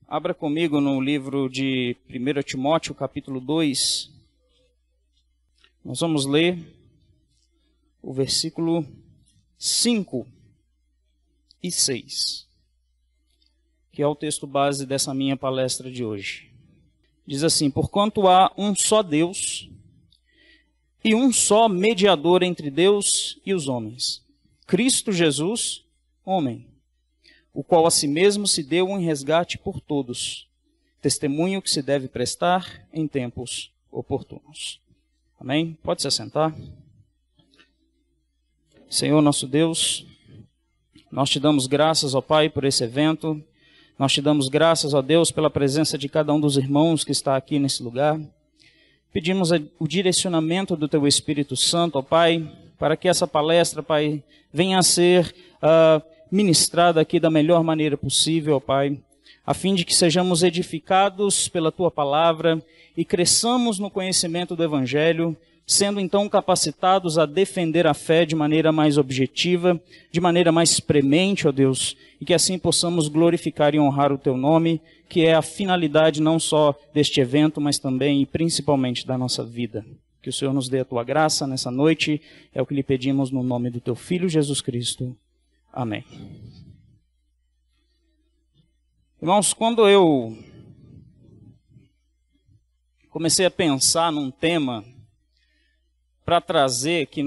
Abra comigo no livro de 1 Timóteo, capítulo 2. Nós vamos ler o versículo 5 e 6, que é o texto base dessa minha palestra de hoje. Diz assim: porquanto há um só Deus e um só mediador entre Deus e os homens, Cristo Jesus, homem, o qual a si mesmo se deu em resgate por todos, testemunho que se deve prestar em tempos oportunos. Amém? Pode se assentar. Senhor nosso Deus, nós te damos graças, ó Pai, por esse evento. Nós te damos graças, ó Deus, pela presença de cada um dos irmãos que está aqui nesse lugar. Pedimos o direcionamento do Teu Espírito Santo, ó Pai, para que essa palestra, Pai, venha a ser ministrada aqui da melhor maneira possível, ó Pai, a fim de que sejamos edificados pela Tua palavra e cresçamos no conhecimento do Evangelho, sendo então capacitados a defender a fé de maneira mais objetiva, de maneira mais premente, ó Deus, e que assim possamos glorificar e honrar o Teu nome, que é a finalidade não só deste evento, mas também e principalmente da nossa vida. Que o Senhor nos dê a Tua graça nessa noite, é o que lhe pedimos no nome do Teu Filho Jesus Cristo. Amém. Irmãos, quando eu comecei a pensar num tema para trazer aqui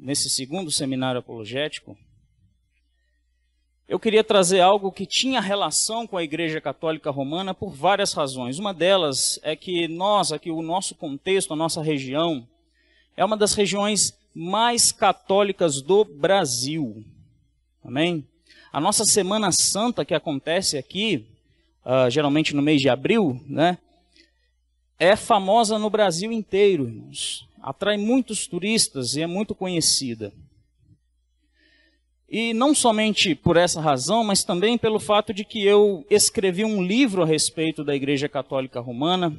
nesse segundo seminário apologético, eu queria trazer algo que tinha relação com a Igreja Católica Romana por várias razões. Uma delas é que nós, aqui o nosso contexto, a nossa região, é uma das regiões mais católicas do Brasil. Amém? A nossa Semana Santa, que acontece aqui, geralmente no mês de abril, né, é famosa no Brasil inteiro, irmãos. Atrai muitos turistas e é muito conhecida. E não somente por essa razão, mas também pelo fato de que eu escrevi um livro a respeito da Igreja Católica Romana,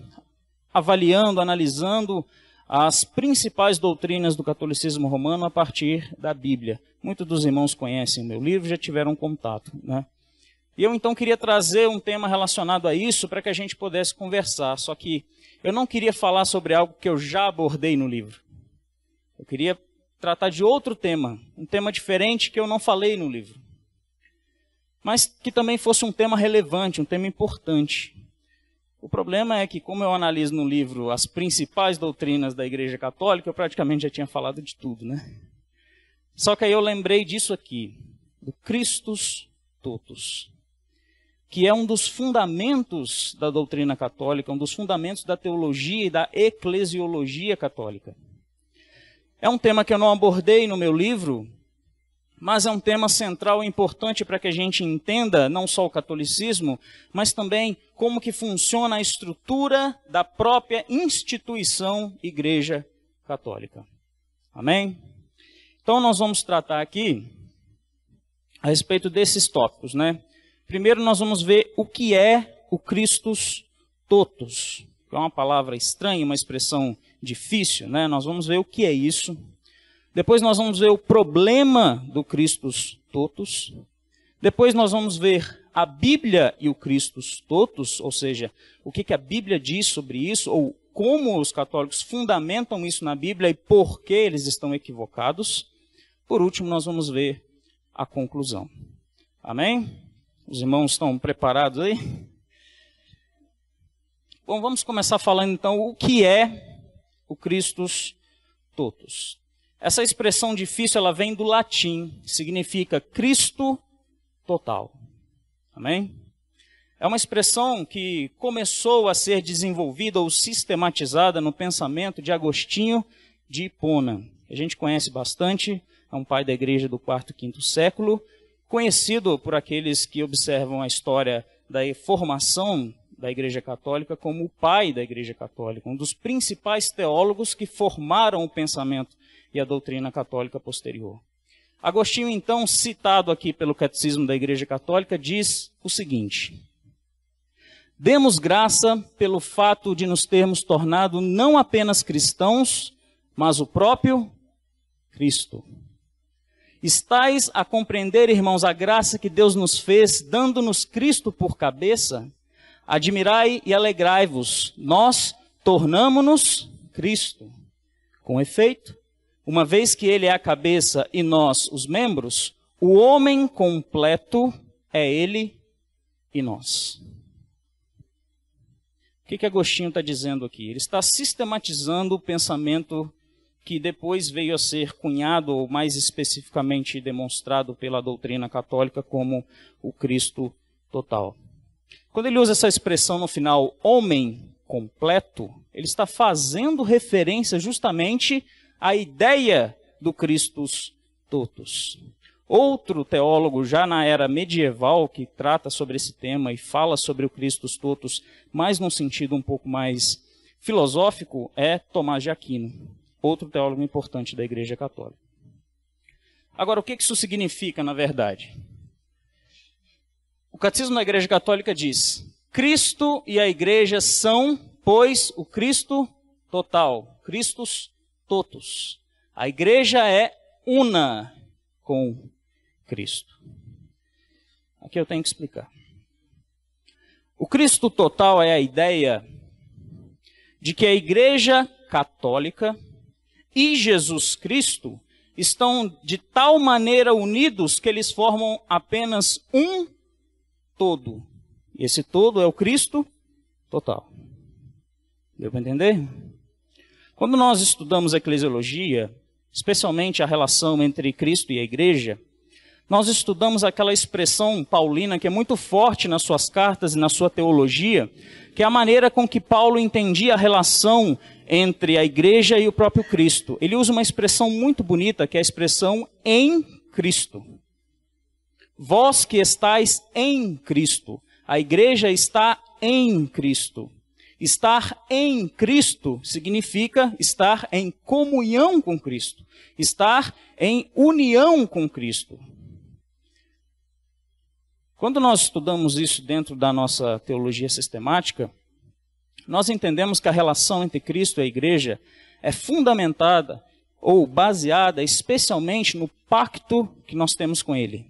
avaliando, analisando as principais doutrinas do catolicismo romano a partir da Bíblia. Muitos dos irmãos conhecem o meu livro, já tiveram contato, né? E eu então queria trazer um tema relacionado a isso para que a gente pudesse conversar, só que eu não queria falar sobre algo que eu já abordei no livro. Eu queria tratar de outro tema, um tema diferente que eu não falei no livro, mas que também fosse um tema relevante, um tema importante. O problema é que, como eu analiso no livro as principais doutrinas da Igreja Católica, eu praticamente já tinha falado de tudo, né? Só que aí eu lembrei disso aqui, do Christus Totus, que é um dos fundamentos da doutrina católica, um dos fundamentos da teologia e da eclesiologia católica. É um tema que eu não abordei no meu livro, mas é um tema central e importante para que a gente entenda não só o catolicismo, mas também como que funciona a estrutura da própria instituição Igreja Católica. Amém? Então nós vamos tratar aqui a respeito desses tópicos, né? Primeiro nós vamos ver o que é o Christus Totus, que é uma palavra estranha, uma expressão difícil, né? Nós vamos ver o que é isso. Depois nós vamos ver o problema do Christus Totus. Depois nós vamos ver a Bíblia e o Christus Totus, ou seja, o que a Bíblia diz sobre isso, ou como os católicos fundamentam isso na Bíblia e por que eles estão equivocados. Por último, nós vamos ver a conclusão. Amém? Os irmãos estão preparados aí? Bom, vamos começar falando então o que é o Christus Totus. Essa expressão difícil, ela vem do latim, significa Cristo total. Amém? É uma expressão que começou a ser desenvolvida ou sistematizada no pensamento de Agostinho de Hipona. A gente conhece bastante, é um pai da igreja do quarto e quinto século, conhecido por aqueles que observam a história da formação da Igreja Católica como o pai da Igreja Católica, um dos principais teólogos que formaram o pensamento e a doutrina católica posterior. Agostinho, então, citado aqui pelo Catecismo da Igreja Católica, diz o seguinte: demos graça pelo fato de nos termos tornado não apenas cristãos, mas o próprio Cristo. Estais a compreender, irmãos, a graça que Deus nos fez, dando-nos Cristo por cabeça, admirai e alegrai-vos, nós tornamo-nos Cristo. Com efeito, uma vez que ele é a cabeça e nós os membros, o homem completo é ele e nós. O que Agostinho está dizendo aqui? Ele está sistematizando o pensamento que depois veio a ser cunhado, ou mais especificamente demonstrado pela doutrina católica como o Cristo total. Quando ele usa essa expressão no final, homem completo, ele está fazendo referência justamente à ideia do Christus totus. Outro teólogo, já na era medieval, que trata sobre esse tema e fala sobre o Christus totus, mas num sentido um pouco mais filosófico, é Tomás de Aquino, outro teólogo importante da Igreja Católica. Agora, o que isso significa, na verdade? O Catecismo da Igreja Católica diz: Cristo e a Igreja são, pois, o Cristo total, Christus totus. A Igreja é una com Cristo. Aqui eu tenho que explicar. O Cristo total é a ideia de que a Igreja Católica e Jesus Cristo estão de tal maneira unidos que eles formam apenas um todo. E esse todo é o Cristo total. Deu para entender? Quando nós estudamos a eclesiologia, especialmente a relação entre Cristo e a Igreja, nós estudamos aquela expressão paulina que é muito forte nas suas cartas e na sua teologia, que é a maneira com que Paulo entendia a relação entre a Igreja e o próprio Cristo. Ele usa uma expressão muito bonita, que é a expressão em Cristo. Vós que estáis em Cristo. A Igreja está em Cristo. Estar em Cristo significa estar em comunhão com Cristo. Estar em união com Cristo. Quando nós estudamos isso dentro da nossa teologia sistemática, nós entendemos que a relação entre Cristo e a Igreja é fundamentada ou baseada especialmente no pacto que nós temos com Ele.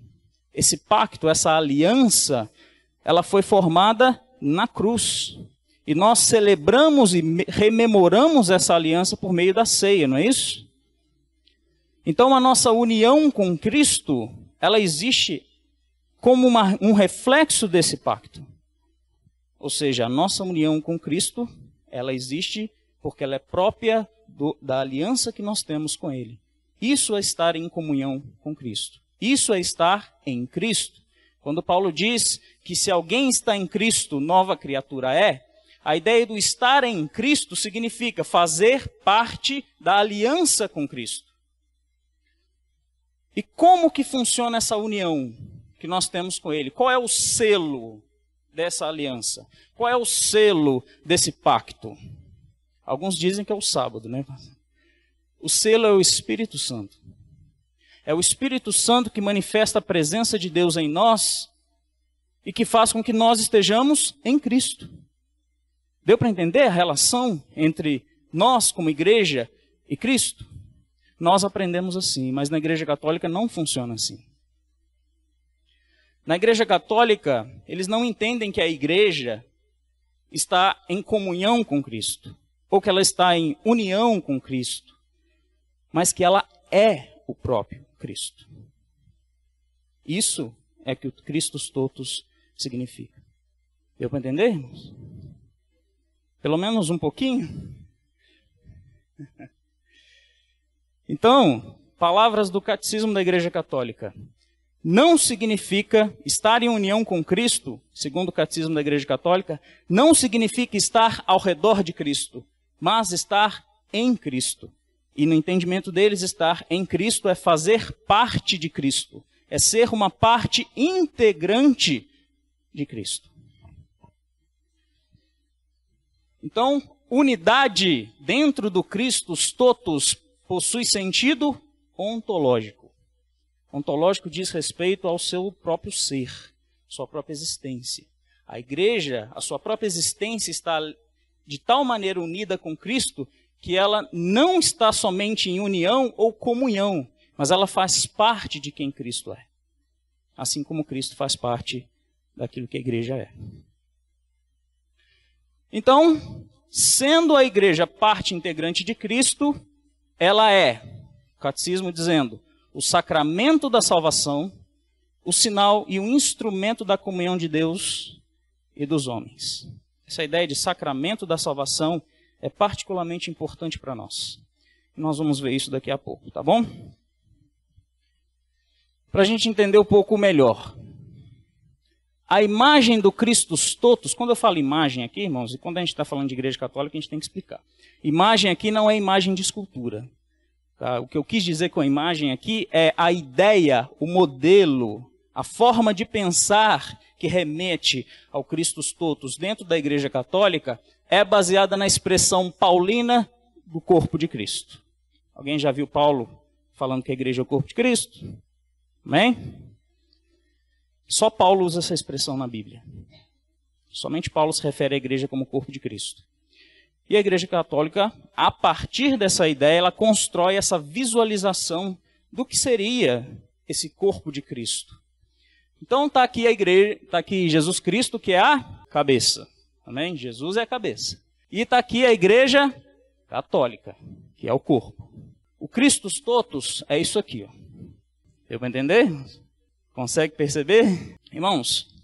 Esse pacto, essa aliança, ela foi formada na cruz. E nós celebramos e rememoramos essa aliança por meio da ceia, não é isso? Então a nossa união com Cristo, ela existe como um reflexo desse pacto. Ou seja, a nossa união com Cristo, ela existe porque ela é própria da aliança que nós temos com Ele. Isso é estar em comunhão com Cristo. Isso é estar em Cristo. Quando Paulo diz que se alguém está em Cristo, nova criatura é, a ideia do estar em Cristo significa fazer parte da aliança com Cristo. E como que funciona essa união que nós temos com Ele? Qual é o selo dessa aliança? Qual é o selo desse pacto? Alguns dizem que é o sábado, né? O selo é o Espírito Santo. É o Espírito Santo que manifesta a presença de Deus em nós e que faz com que nós estejamos em Cristo. Deu para entender a relação entre nós como igreja e Cristo? Nós aprendemos assim, mas na Igreja Católica não funciona assim. Na Igreja Católica, eles não entendem que a igreja está em comunhão com Cristo, ou que ela está em união com Cristo, mas que ela é o próprio Cristo. Isso é que o Christus totus significa. Deu para entender? Pelo menos um pouquinho? Então, palavras do Catecismo da Igreja Católica. Não significa estar em união com Cristo, segundo o Catecismo da Igreja Católica, não significa estar ao redor de Cristo, mas estar em Cristo. E no entendimento deles, estar em Cristo é fazer parte de Cristo, é ser uma parte integrante de Cristo. Então, unidade dentro do Christus totus possui sentido ontológico. Ontológico diz respeito ao seu próprio ser, sua própria existência. A igreja, a sua própria existência está de tal maneira unida com Cristo que ela não está somente em união ou comunhão, mas ela faz parte de quem Cristo é. Assim como Cristo faz parte daquilo que a igreja é. Então, sendo a igreja parte integrante de Cristo, ela é, o catecismo dizendo, o sacramento da salvação, o sinal e o instrumento da comunhão de Deus e dos homens. Essa ideia de sacramento da salvação é particularmente importante para nós. Nós vamos ver isso daqui a pouco, tá bom? Para a gente entender um pouco melhor. A imagem do Christus totus, quando eu falo imagem aqui, irmãos, e quando a gente está falando de igreja católica, a gente tem que explicar. Imagem aqui não é imagem de escultura. Tá? O que eu quis dizer com a imagem aqui é a ideia, o modelo, a forma de pensar que remete ao Christus totus dentro da igreja católica é baseada na expressão paulina do corpo de Cristo. Alguém já viu Paulo falando que a igreja é o corpo de Cristo? Amém? Só Paulo usa essa expressão na Bíblia. Somente Paulo se refere à igreja como corpo de Cristo. E a igreja católica, a partir dessa ideia, ela constrói essa visualização do que seria esse corpo de Cristo. Então está aqui a igreja, está aqui Jesus Cristo, que é a cabeça. Amém? Jesus é a cabeça. E está aqui a igreja católica, que é o corpo. O Christus totus é isso aqui. Ó. Deu para entender? Consegue perceber? Irmãos,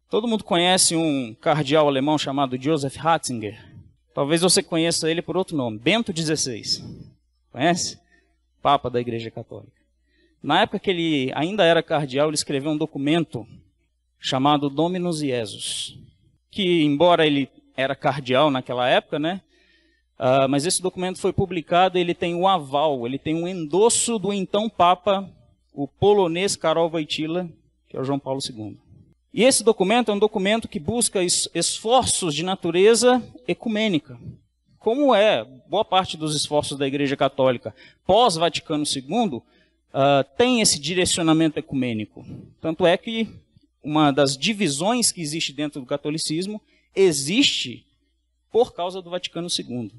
todo mundo conhece um cardeal alemão chamado Joseph Ratzinger. Talvez você conheça ele por outro nome, Bento XVI. Conhece? Papa da Igreja Católica. Na época que ele ainda era cardeal, ele escreveu um documento chamado Dominus Iesus, que, embora ele era cardeal naquela época, né? Mas esse documento foi publicado e ele tem um aval, ele tem um endosso do então Papa, o polonês Karol Wojtyła, que é o João Paulo II. E esse documento é um documento que busca esforços de natureza ecumênica, como é boa parte dos esforços da Igreja Católica pós-Vaticano II, tem esse direcionamento ecumênico. Tanto é que uma das divisões que existe dentro do catolicismo existe por causa do Vaticano II.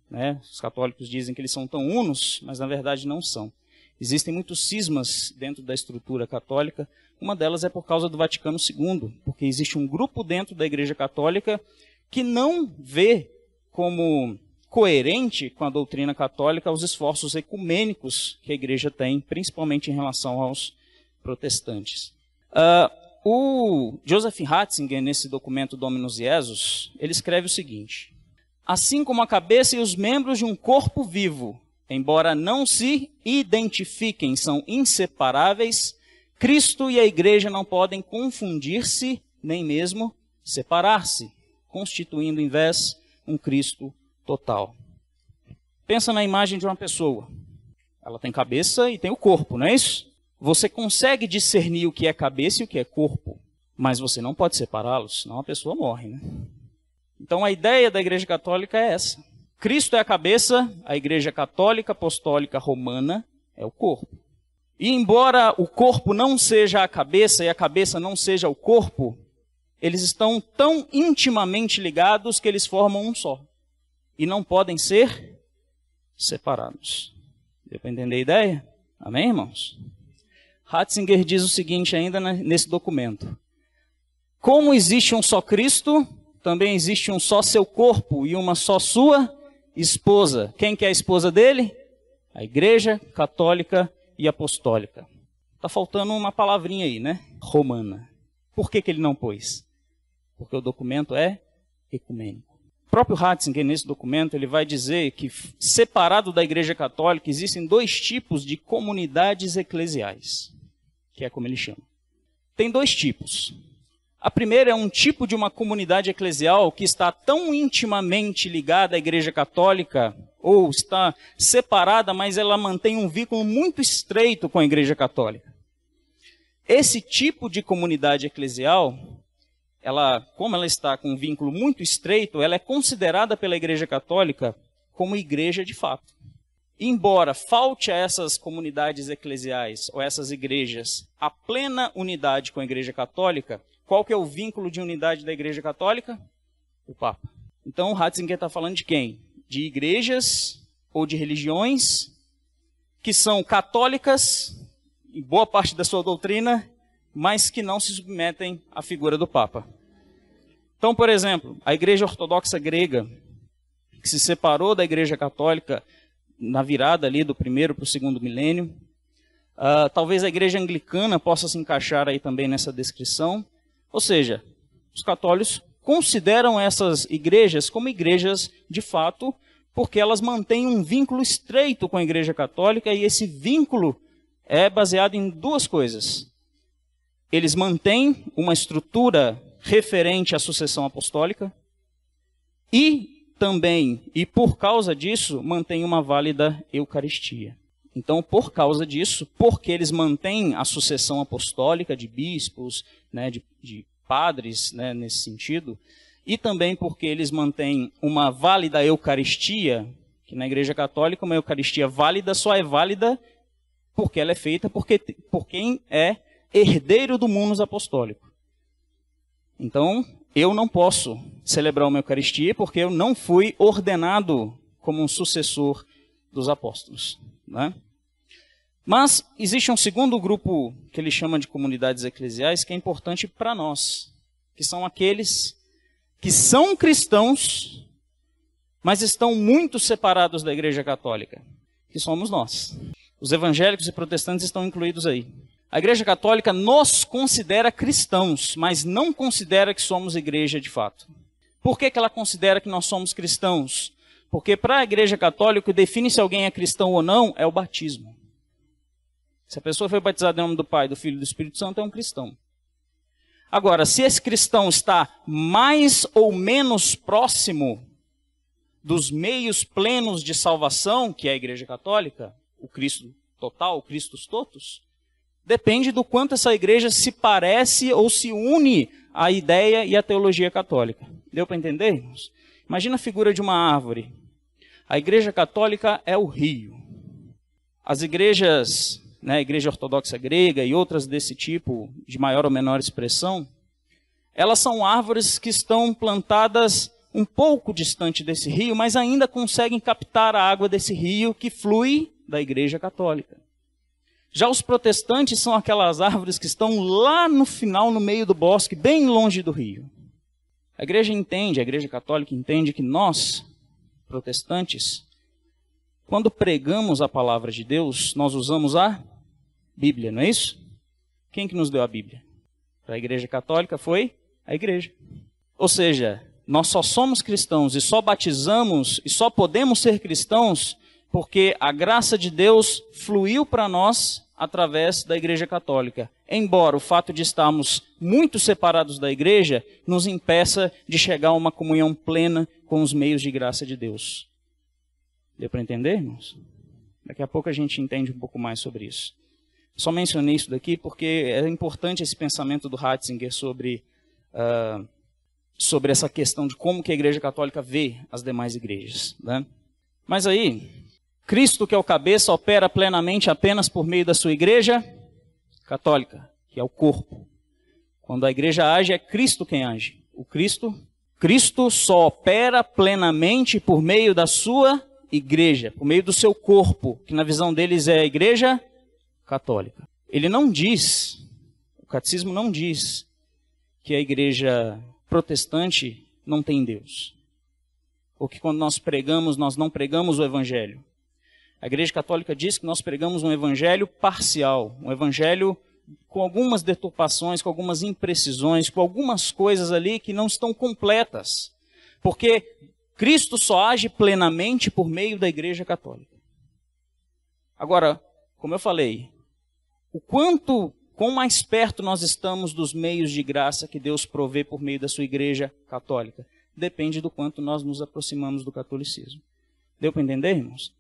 Né? Os católicos dizem que eles são tão unos, mas na verdade não são. Existem muitos cismas dentro da estrutura católica. Uma delas é por causa do Vaticano II, porque existe um grupo dentro da Igreja Católica que não vê como coerente com a doutrina católica os esforços ecumênicos que a Igreja tem, principalmente em relação aos protestantes. O Joseph Ratzinger, nesse documento Dominus Iesus, ele escreve o seguinte: assim como a cabeça e os membros de um corpo vivo, embora não se identifiquem, são inseparáveis, Cristo e a igreja não podem confundir-se, nem mesmo separar-se, constituindo, em vez, um Cristo total. Pensa na imagem de uma pessoa. Ela tem cabeça e tem o corpo, não é isso? Você consegue discernir o que é cabeça e o que é corpo, mas você não pode separá-los, senão a pessoa morre, né? Então a ideia da Igreja Católica é essa. Cristo é a cabeça, a Igreja Católica Apostólica Romana é o corpo. E embora o corpo não seja a cabeça e a cabeça não seja o corpo, eles estão tão intimamente ligados que eles formam um só. E não podem ser separados. Deu para entender a ideia? Amém, irmãos? Ratzinger diz o seguinte ainda nesse documento: como existe um só Cristo, também existe um só seu corpo e uma só sua esposa. Quem que é a esposa dele? A Igreja Católica e Apostólica. Está faltando uma palavrinha aí, né? Romana. Por que ele não pôs? Porque o documento é ecumênico. O próprio Ratzinger, nesse documento, ele vai dizer que, separado da Igreja Católica, existem dois tipos de comunidades eclesiais, que é como ele chama. Tem dois tipos. A primeira é um tipo de uma comunidade eclesial que está tão intimamente ligada à Igreja Católica, ou está separada, mas ela mantém um vínculo muito estreito com a Igreja Católica. Esse tipo de comunidade eclesial, como ela está com um vínculo muito estreito, ela é considerada pela Igreja Católica como igreja de fato. Embora falte a essas comunidades eclesiais, ou essas igrejas, a plena unidade com a Igreja Católica, qual que é o vínculo de unidade da Igreja Católica? O Papa. Então o Ratzinger está falando de quem? De igrejas ou de religiões que são católicas, em boa parte da sua doutrina, mas que não se submetem à figura do Papa. Então, por exemplo, a Igreja Ortodoxa Grega, que se separou da Igreja Católica na virada ali do primeiro para o segundo milênio, talvez a Igreja Anglicana possa se encaixar aí também nessa descrição. Ou seja, os católicos consideram essas igrejas como igrejas de fato, porque elas mantêm um vínculo estreito com a Igreja Católica, e esse vínculo é baseado em duas coisas. Eles mantêm uma estrutura referente à sucessão apostólica e também, e por causa disso, mantêm uma válida Eucaristia. Então, por causa disso, porque eles mantêm a sucessão apostólica de bispos, né, de padres, né, nesse sentido, e também porque eles mantêm uma válida Eucaristia, que na Igreja Católica uma Eucaristia válida só é válida porque ela é feita por quem é herdeiro do munus apostólico. Então, eu não posso celebrar uma Eucaristia porque eu não fui ordenado como um sucessor dos apóstolos, né? Mas existe um segundo grupo que ele chama de comunidades eclesiais que é importante para nós, que são aqueles que são cristãos, mas estão muito separados da Igreja Católica, que somos nós. Os evangélicos e protestantes estão incluídos aí. A Igreja Católica nos considera cristãos, mas não considera que somos igreja de fato. Por que ela considera que nós somos cristãos? Porque para a Igreja Católica, define se alguém é cristão ou não, é o batismo. Se a pessoa foi batizada em nome do Pai, do Filho e do Espírito Santo, é um cristão. Agora, se esse cristão está mais ou menos próximo dos meios plenos de salvação, que é a Igreja Católica, o Cristo total, o Christus totus, depende do quanto essa igreja se parece ou se une à ideia e à teologia católica. Deu para entender, irmãos? Imagina a figura de uma árvore. A Igreja Católica é o rio. As igrejas, né, a Igreja Ortodoxa Grega e outras desse tipo, de maior ou menor expressão, elas são árvores que estão plantadas um pouco distante desse rio, mas ainda conseguem captar a água desse rio que flui da Igreja Católica. Já os protestantes são aquelas árvores que estão lá no final, no meio do bosque, bem longe do rio. A Igreja Católica entende que nós, protestantes, quando pregamos a palavra de Deus, nós usamos a Bíblia, não é isso? Quem que nos deu a Bíblia? Para a Igreja Católica foi a igreja. Ou seja, nós só somos cristãos e só batizamos e só podemos ser cristãos porque a graça de Deus fluiu para nós através da Igreja Católica. Embora o fato de estarmos muito separados da igreja nos impeça de chegar a uma comunhão plena com os meios de graça de Deus. Deu para entender, irmãos? Daqui a pouco a gente entende um pouco mais sobre isso. Só mencionei isso daqui porque é importante esse pensamento do Ratzinger sobre essa questão de como que a Igreja Católica vê as demais igrejas, né? Mas aí, Cristo, que é o cabeça, opera plenamente apenas por meio da sua Igreja Católica, que é o corpo. Quando a igreja age, é Cristo quem age. Cristo só opera plenamente por meio da sua igreja, por meio do seu corpo, que na visão deles é a Igreja Católica. Ele não diz, o catecismo não diz que a igreja protestante não tem Deus. Ou que quando nós pregamos, nós não pregamos o Evangelho. A Igreja Católica diz que nós pregamos um Evangelho parcial, um Evangelho com algumas deturpações, com algumas imprecisões, com algumas coisas ali que não estão completas. Porque Cristo só age plenamente por meio da Igreja Católica. Agora, como eu falei, quão mais perto nós estamos dos meios de graça que Deus provê por meio da sua Igreja Católica, depende do quanto nós nos aproximamos do catolicismo. Deu para entender, irmãos?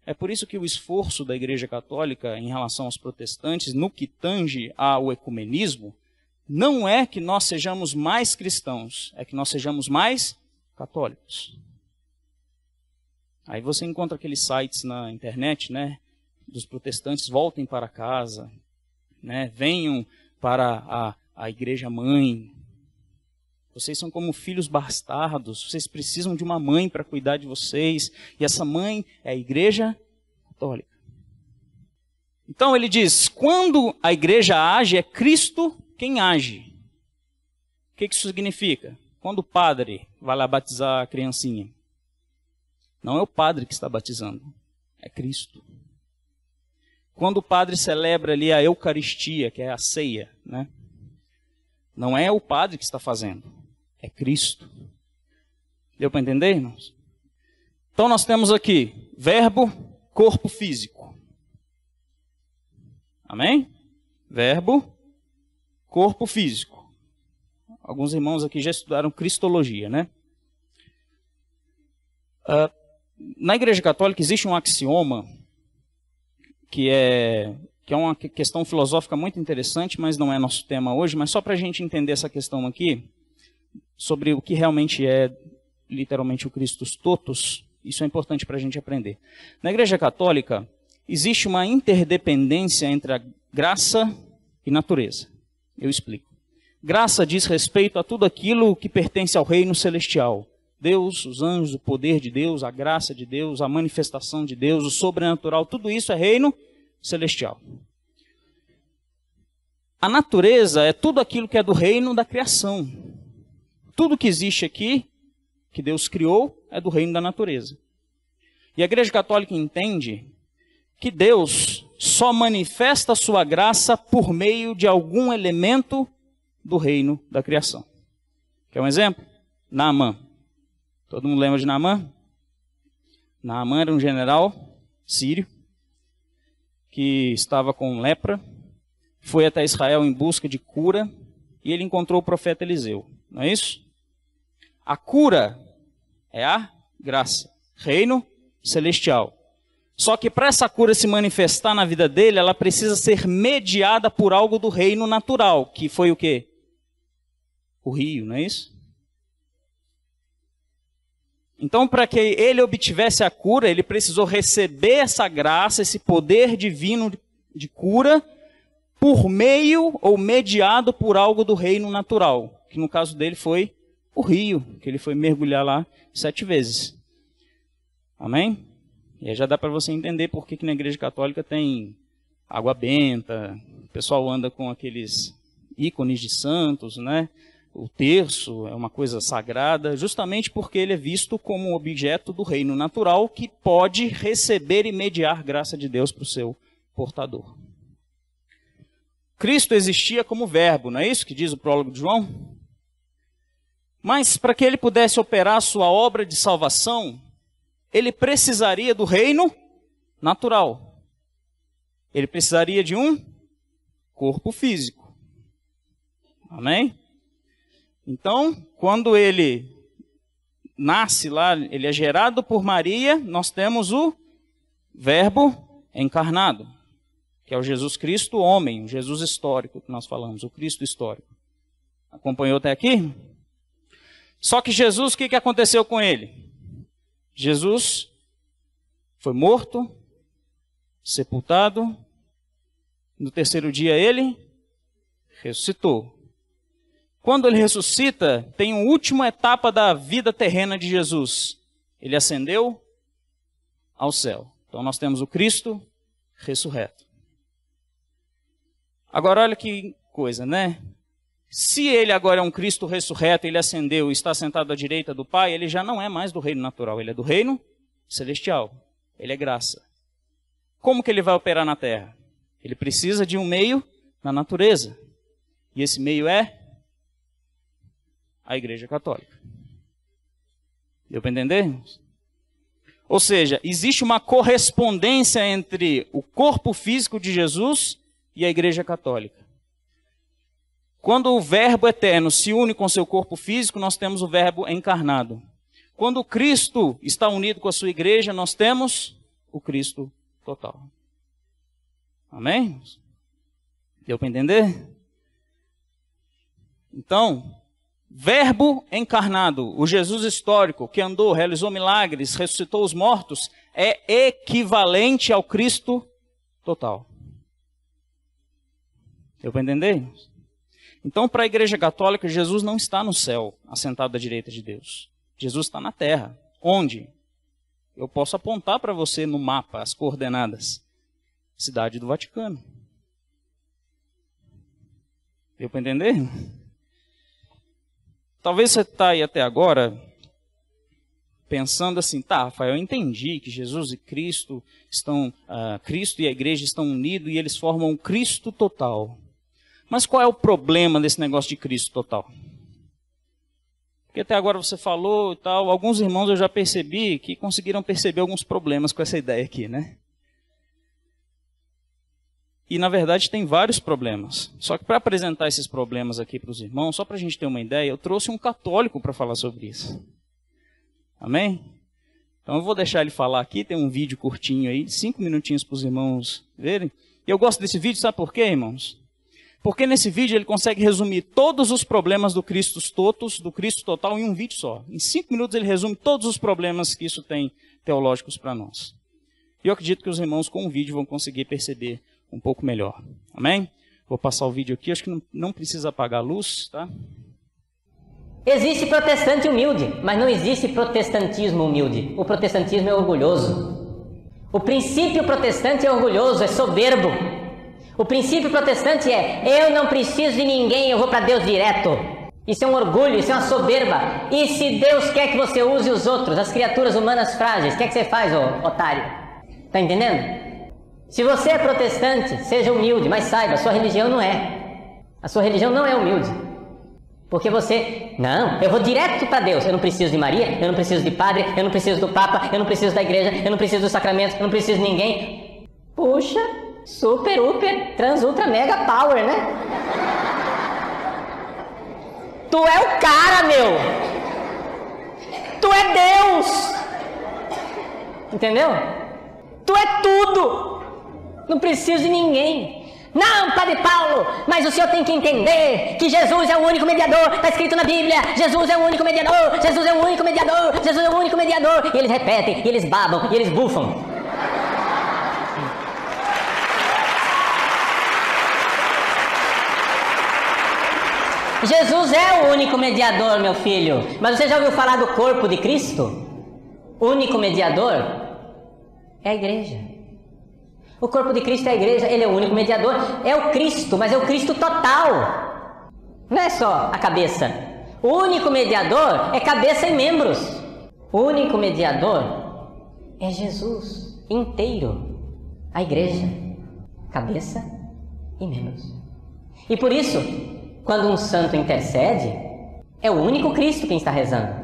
É por isso que o esforço da Igreja Católica em relação aos protestantes, no que tange ao ecumenismo, não é que nós sejamos mais cristãos, é que nós sejamos mais católicos. Aí você encontra aqueles sites na internet, né, dos protestantes, voltem para casa, né, venham para a igreja mãe. Vocês são como filhos bastardos, vocês precisam de uma mãe para cuidar de vocês, e essa mãe é a Igreja Católica. Então ele diz, quando a igreja age, é Cristo quem age. O que isso significa? Quando o padre vai lá batizar a criancinha, não é o padre que está batizando, é Cristo. Quando o padre celebra ali a Eucaristia, que é a ceia, né? Não é o padre que está fazendo, é Cristo. Deu para entender, irmãos? Então nós temos aqui verbo, corpo físico. Amém? Verbo, corpo físico. Alguns irmãos aqui já estudaram cristologia, né? Na Igreja Católica existe um axioma que é uma questão filosófica muito interessante, mas não é nosso tema hoje, mas só para a gente entender essa questão aqui, sobre o que realmente é literalmente o Christus totus, isso é importante para a gente aprender. Na Igreja Católica existe uma interdependência entre a graça e natureza. Eu explico. Graça diz respeito a tudo aquilo que pertence ao reino celestial. Deus, os anjos, o poder de Deus, a graça de Deus, a manifestação de Deus, o sobrenatural, tudo isso é reino celestial. A natureza é tudo aquilo que é do reino da criação. Tudo que existe aqui, que Deus criou, é do reino da natureza. E a Igreja Católica entende que Deus só manifesta a sua graça por meio de algum elemento do reino da criação. Quer um exemplo? Naamã. Todo mundo lembra de Naamã? Naamã era um general sírio que estava com lepra, foi até Israel em busca de cura e ele encontrou o profeta Eliseu. Não é isso? A cura é a graça, reino celestial. Só que para essa cura se manifestar na vida dele, ela precisa ser mediada por algo do reino natural, que foi o quê? O rio, não é isso? Então, para que ele obtivesse a cura, ele precisou receber essa graça, esse poder divino de cura, por meio ou mediado por algo do reino natural, que no caso dele foi o rio, que ele foi mergulhar lá 7 vezes. Amém? E aí já dá para você entender por que na Igreja Católica tem água benta, o pessoal anda com aqueles ícones de santos, né? O terço é uma coisa sagrada, justamente porque ele é visto como um objeto do reino natural que pode receber e mediar graça de Deus para o seu portador. Cristo existia como verbo, não é isso que diz o prólogo de João? Mas para que ele pudesse operar a sua obra de salvação, ele precisaria do reino natural. Ele precisaria de um corpo físico. Amém? Então, quando ele nasce lá, ele é gerado por Maria, nós temos o verbo encarnado, que é o Jesus Cristo homem, o Jesus histórico que nós falamos, o Cristo histórico. Acompanhou até aqui? Só que Jesus, o que aconteceu com ele? Jesus foi morto, sepultado, no 3º dia ele ressuscitou. Quando ele ressuscita, tem uma última etapa da vida terrena de Jesus. Ele ascendeu ao céu. Então nós temos o Cristo ressurreto. Agora olha que coisa, né? Se ele agora é um Cristo ressurreto, ele ascendeu e está sentado à direita do Pai, ele já não é mais do reino natural, ele é do reino celestial. Ele é graça. Como que ele vai operar na terra? Ele precisa de um meio na natureza. E esse meio é a Igreja Católica. Deu para entender? Ou seja, existe uma correspondência entre o corpo físico de Jesus e a Igreja Católica. Quando o Verbo eterno se une com seu corpo físico, nós temos o Verbo encarnado. Quando Cristo está unido com a sua igreja, nós temos o Cristo total. Amém? Deu para entender? Então, Verbo encarnado, o Jesus histórico que andou, realizou milagres, ressuscitou os mortos, é equivalente ao Cristo total. Deu para entender? Então, para a Igreja Católica, Jesus não está no céu, assentado à direita de Deus. Jesus está na terra. Onde? Eu posso apontar para você no mapa as coordenadas. Cidade do Vaticano. Deu para entender? Talvez você está aí até agora pensando assim, tá, Rafael, eu entendi que Jesus e Cristo Cristo e a igreja estão unidos e eles formam um Cristo total. Mas qual é o problema desse negócio de Cristo total? Porque até agora você falou e tal, alguns irmãos eu já percebi que conseguiram perceber alguns problemas com essa ideia aqui, né? E na verdade tem vários problemas. Só que para apresentar esses problemas aqui para os irmãos, só para a gente ter uma ideia, eu trouxe um católico para falar sobre isso. Amém? Então eu vou deixar ele falar aqui, tem um vídeo curtinho aí, 5 minutinhos para os irmãos verem. E eu gosto desse vídeo, sabe por quê, irmãos? Porque nesse vídeo ele consegue resumir todos os problemas do Cristo total em um vídeo só. Em 5 minutos ele resume todos os problemas que isso tem teológicos para nós. E eu acredito que os irmãos com o vídeo vão conseguir perceber um pouco melhor. Amém? Vou passar o vídeo aqui, acho que não precisa apagar a luz, tá? Existe protestante humilde, mas não existe protestantismo humilde. O protestantismo é orgulhoso. O princípio protestante é orgulhoso, é soberbo. O princípio protestante é, eu não preciso de ninguém, eu vou para Deus direto. Isso é um orgulho, isso é uma soberba. E se Deus quer que você use os outros, as criaturas humanas frágeis, o que é que você faz, ô otário? Tá entendendo? Se você é protestante, seja humilde, mas saiba, a sua religião não é. A sua religião não é humilde. Porque você, não, eu vou direto para Deus. Eu não preciso de Maria, eu não preciso de padre, eu não preciso do Papa, eu não preciso da igreja, eu não preciso dos sacramentos, eu não preciso de ninguém. Puxa, super, uper, trans, ultra, mega power, né? Tu é o cara, meu! Tu é Deus! Entendeu? Tu é tudo! Não preciso de ninguém. Não, Padre Paulo, mas o senhor tem que entender que Jesus é o único mediador, está escrito na Bíblia, Jesus é o único mediador, Jesus é o único mediador, Jesus é o único mediador. E eles repetem, e eles babam, e eles bufam. Jesus é o único mediador, meu filho. Mas você já ouviu falar do corpo de Cristo? O único mediador é a igreja. O corpo de Cristo é a igreja, ele é o único mediador, é o Cristo, mas é o Cristo total. Não é só a cabeça. O único mediador é cabeça e membros. O único mediador é Jesus inteiro. A igreja, cabeça e membros. E por isso, quando um santo intercede, é o único Cristo quem está rezando.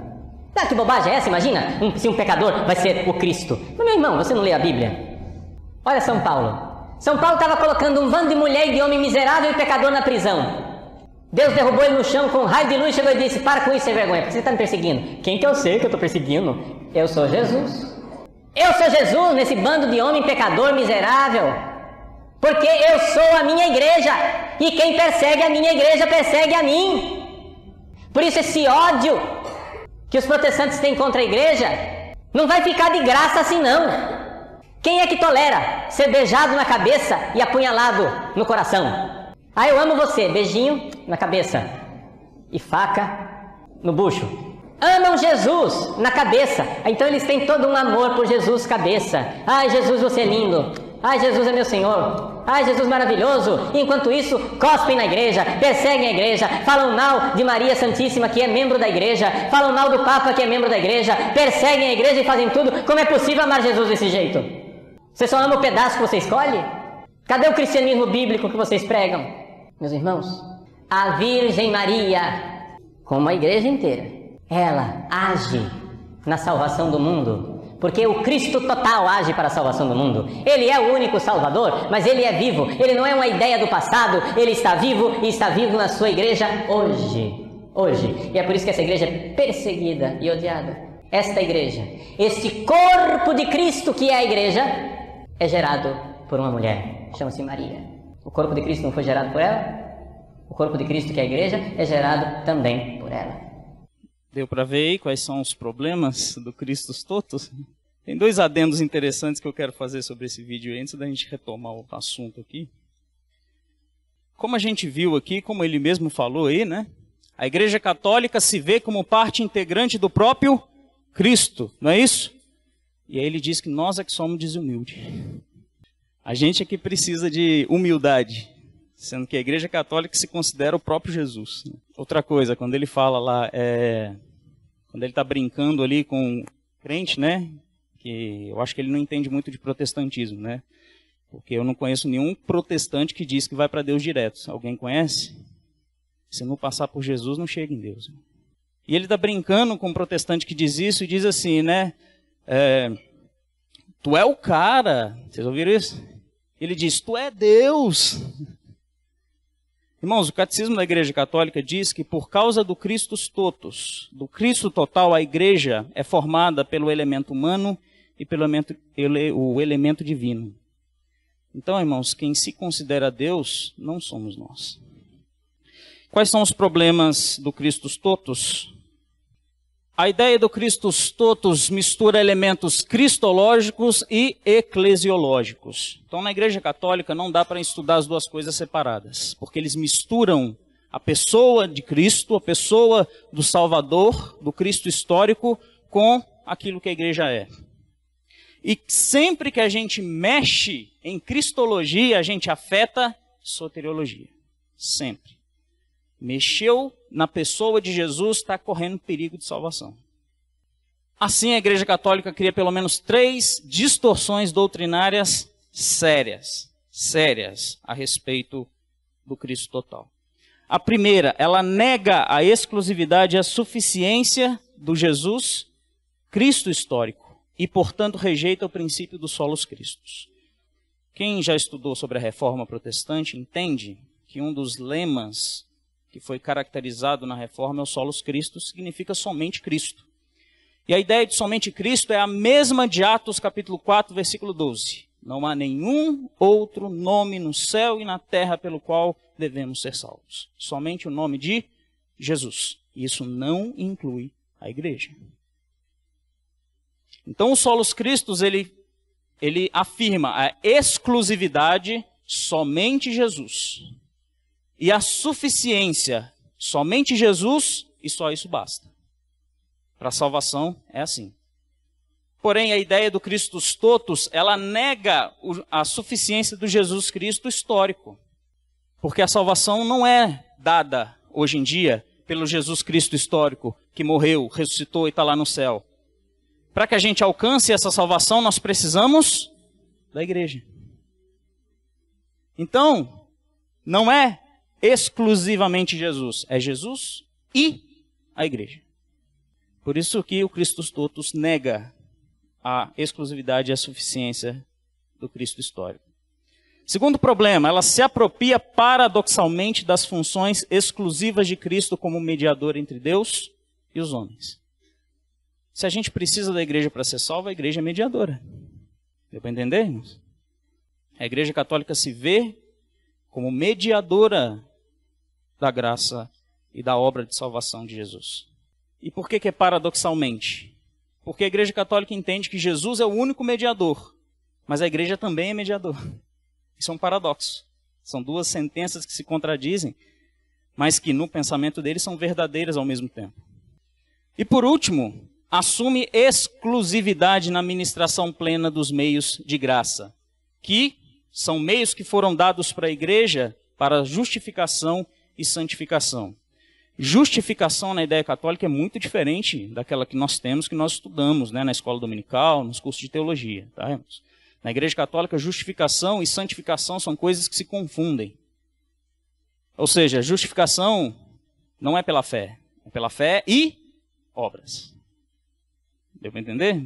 Ah, que bobagem é essa? Imagina se um pecador vai ser o Cristo. Mas, meu irmão, você não lê a Bíblia? Olha São Paulo. São Paulo estava colocando um bando de mulher e de homem miserável e pecador na prisão. Deus derrubou ele no chão com um raio de luz e chegou e disse, para com isso, sem vergonha, porque você está me perseguindo. Quem que eu sei que eu estou perseguindo? Eu sou Jesus. Eu sou Jesus nesse bando de homem pecador miserável. Porque eu sou a minha igreja. E quem persegue a minha igreja persegue a mim. Por isso esse ódio que os protestantes têm contra a igreja não vai ficar de graça assim não. Quem é que tolera ser beijado na cabeça e apunhalado no coração? Ah, eu amo você, beijinho na cabeça e faca no bucho. Amam Jesus na cabeça, então eles têm todo um amor por Jesus cabeça. Ai, Jesus, você é lindo. Ai, Jesus é meu Senhor. Ai, Jesus maravilhoso. E enquanto isso, cospem na igreja, perseguem a igreja, falam mal de Maria Santíssima, que é membro da igreja, falam mal do Papa, que é membro da igreja, perseguem a igreja e fazem tudo. Como é possível amar Jesus desse jeito? Você só ama o pedaço que você escolhe? Cadê o cristianismo bíblico que vocês pregam? Meus irmãos, a Virgem Maria, como a igreja inteira, ela age na salvação do mundo, porque o Cristo total age para a salvação do mundo. Ele é o único Salvador, mas ele é vivo, ele não é uma ideia do passado, ele está vivo e está vivo na sua igreja hoje. E é por isso que essa igreja é perseguida e odiada. Esta igreja, este corpo de Cristo que é a igreja, é gerado por uma mulher, chama-se Maria. O corpo de Cristo não foi gerado por ela? O corpo de Cristo, que é a igreja, é gerado também por ela. Deu para ver aí quais são os problemas do Cristo totus? Tem 2 adendos interessantes que eu quero fazer sobre esse vídeo antes da gente retomar o assunto aqui. Como a gente viu aqui, como ele mesmo falou aí, né? A Igreja Católica se vê como parte integrante do próprio Cristo, não é isso? E aí ele diz que nós é que somos desumildes. A gente é que precisa de humildade. sendo que a Igreja Católica se considera o próprio Jesus. Outra coisa, quando ele fala lá, quando ele está brincando ali com o crente, né, que eu acho que ele não entende muito de protestantismo, né, porque eu não conheço nenhum protestante que diz que vai para Deus direto. Alguém conhece? Se não passar por Jesus, não chega em Deus. E ele está brincando com um protestante que diz isso e diz assim, né, tu é o cara, vocês ouviram isso? Ele diz, tu é Deus. Irmãos, o Catecismo da Igreja Católica diz que por causa do Christus totus, do Cristo total, a Igreja é formada pelo elemento humano e pelo elemento divino. Então, irmãos, quem se considera Deus não somos nós. Quais são os problemas do Christus totus? A ideia do Christus totus mistura elementos cristológicos e eclesiológicos. Então, na Igreja Católica não dá para estudar as duas coisas separadas, porque eles misturam a pessoa de Cristo, a pessoa do Salvador, do Cristo histórico, com aquilo que a Igreja é. E sempre que a gente mexe em cristologia, a gente afeta soteriologia. Sempre. Mexeu na pessoa de Jesus, está correndo perigo de salvação. Assim, a Igreja Católica cria pelo menos 3 distorções doutrinárias sérias a respeito do Cristo total. A primeira, ela nega a exclusividade e a suficiência do Jesus Cristo histórico e, portanto, rejeita o princípio dos solos Cristos. Quem já estudou sobre a Reforma Protestante entende que um dos lemas que foi caracterizado na Reforma é o solos Christus, significa somente Cristo. E a ideia de somente Cristo é a mesma de Atos capítulo 4, versículo 12. Não há nenhum outro nome no céu e na terra pelo qual devemos ser salvos. Somente o nome de Jesus. Isso não inclui a igreja. Então o solos Christus, ele afirma a exclusividade somente Jesus. E a suficiência, somente Jesus, e só isso basta. Para a salvação é assim. Porém, a ideia do Christus totus, ela nega a suficiência do Jesus Cristo histórico. Porque a salvação não é dada, hoje em dia, pelo Jesus Cristo histórico, que morreu, ressuscitou e está lá no céu. Para que a gente alcance essa salvação, nós precisamos da igreja. Então, não é exclusivamente Jesus, é Jesus e a igreja. Por isso que o Christus totus nega a exclusividade e a suficiência do Cristo histórico. Segundo problema, ela se apropria paradoxalmente das funções exclusivas de Cristo como mediador entre Deus e os homens. Se a gente precisa da igreja para ser salvo, a igreja é mediadora. Deu para entender, irmãos? A Igreja Católica se vê como mediadora da graça e da obra de salvação de Jesus. E por que é paradoxalmente? Porque a Igreja Católica entende que Jesus é o único mediador, mas a igreja também é mediador. Isso é um paradoxo. São duas sentenças que se contradizem, mas que no pensamento deles são verdadeiras ao mesmo tempo. E por último, assume exclusividade na ministração plena dos meios de graça, que são meios que foram dados para a igreja para justificação e santificação. Justificação na ideia católica é muito diferente daquela que nós temos, que nós estudamos, né, na escola dominical, nos cursos de teologia. Tá? Na Igreja Católica, justificação e santificação são coisas que se confundem. Ou seja, justificação não é pela fé, é pela fé e obras. Deu para entender?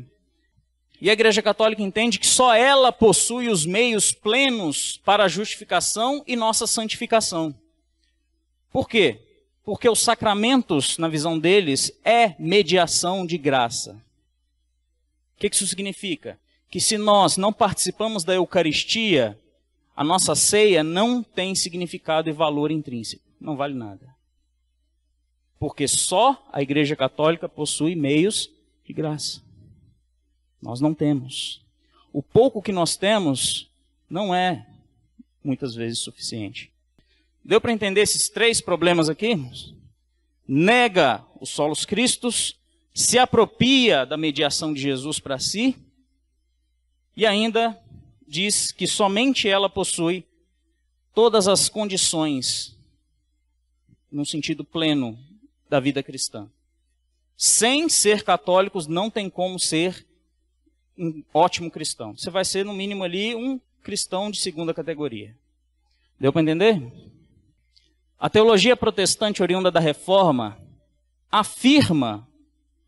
E a Igreja Católica entende que só ela possui os meios plenos para a justificação e nossa santificação. Por quê? Porque os sacramentos, na visão deles, é mediação de graça. O que isso significa? Que se nós não participamos da Eucaristia, a nossa ceia não tem significado e valor intrínseco. Não vale nada. Porque só a Igreja Católica possui meios de graça. Nós não temos. O pouco que nós temos não é, muitas vezes, suficiente. Deu para entender esses 3 problemas aqui? Nega os solos Cristos, se apropria da mediação de Jesus para si, e ainda diz que somente ela possui todas as condições, no sentido pleno, da vida cristã. Sem ser católicos, não tem como ser um ótimo cristão. Você vai ser, no mínimo, ali um cristão de segunda categoria. Deu para entender? A teologia protestante oriunda da Reforma afirma,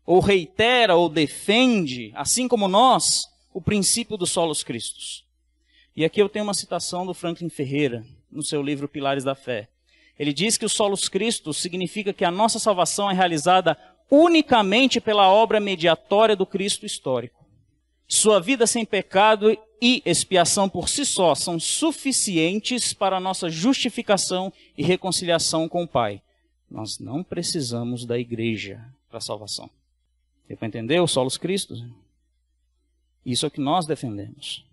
ou reitera, ou defende, assim como nós, o princípio dos solos Christus. E aqui eu tenho uma citação do Franklin Ferreira, no seu livro Pilares da Fé. Ele diz que o solos Christus significa que a nossa salvação é realizada unicamente pela obra mediatória do Cristo histórico. Sua vida sem pecado e expiação por si só são suficientes para a nossa justificação e reconciliação com o Pai. Nós não precisamos da igreja para a salvação. Deu para entender o solos Christus? Isso é o que nós defendemos.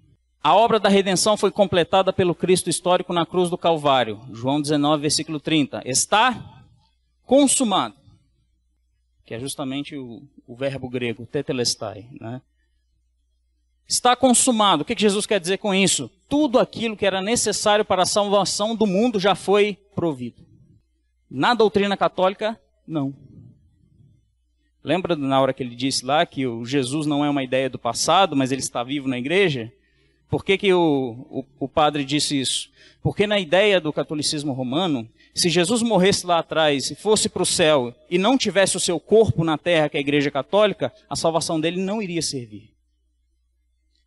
A obra da redenção foi completada pelo Cristo histórico na cruz do Calvário. João 19, versículo 30. Está consumado. Que é justamente o verbo grego, tetelestai, né? Está consumado. O que Jesus quer dizer com isso? Tudo aquilo que era necessário para a salvação do mundo já foi provido. Na doutrina católica, não. Lembra na hora que ele disse lá que o Jesus não é uma ideia do passado, mas ele está vivo na igreja? Por que o padre disse isso? Porque na ideia do catolicismo romano, se Jesus morresse lá atrás e fosse para o céu e não tivesse o seu corpo na terra, que é a igreja católica, a salvação dele não iria servir.